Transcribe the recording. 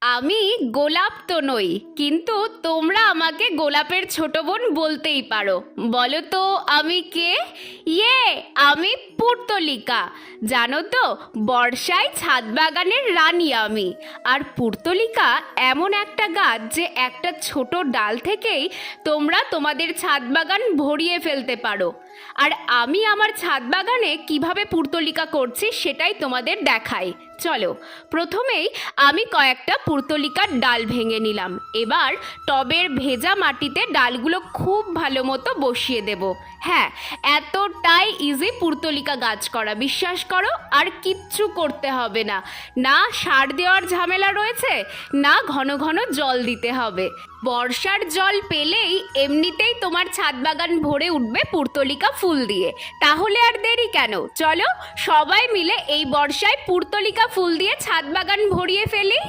আমি গোলাপ তো নই, কিন্তু তোমরা আমাকে গোলাপের ছোট বোন বলতেই পারো। বলো তো আমি কে? আমি পুর্তলিকা। জানো তো, বর্ষায় ছাদ বাগানের রানী আমি। আর পুর্তলিকা এমন একটা গাছ যে একটা ছোট ডাল থেকেই তোমরা তোমাদের ছাদ বাগান ভরিয়ে ফেলতে পারো। আর আমি আমার ছাদ বাগানে কিভাবে পুর্তলিকা করছি সেটাই তোমাদের দেখাই। চলো, প্রথমেই আমি কয়েকটা পুর্তলিকার ডাল ভেঙে নিলাম। এবার টবের ভেজা মাটিতে ডালগুলো খুব ভালো মতো বসিয়ে দেব। হ্যাঁ, এতটাই ইজি পুর্তলিকা গাছ করা, বিশ্বাস করো। আর কিচ্ছু করতে হবে না, না সার দেওয়ার ঝামেলা রয়েছে, না ঘন ঘন জল দিতে হবে। বর্ষার জল পেলেই এমনিতেই তোমার ছাদ বাগান ভরে উঠবে পুর্তলিকা ফুল দিয়ে। তাহলে আর দেরি কেন, চলো সবাই মিলে এই বর্ষায় পুর্তলিকা ফুল দিয়ে ছাদ বাগান ভরিয়ে ফেলি।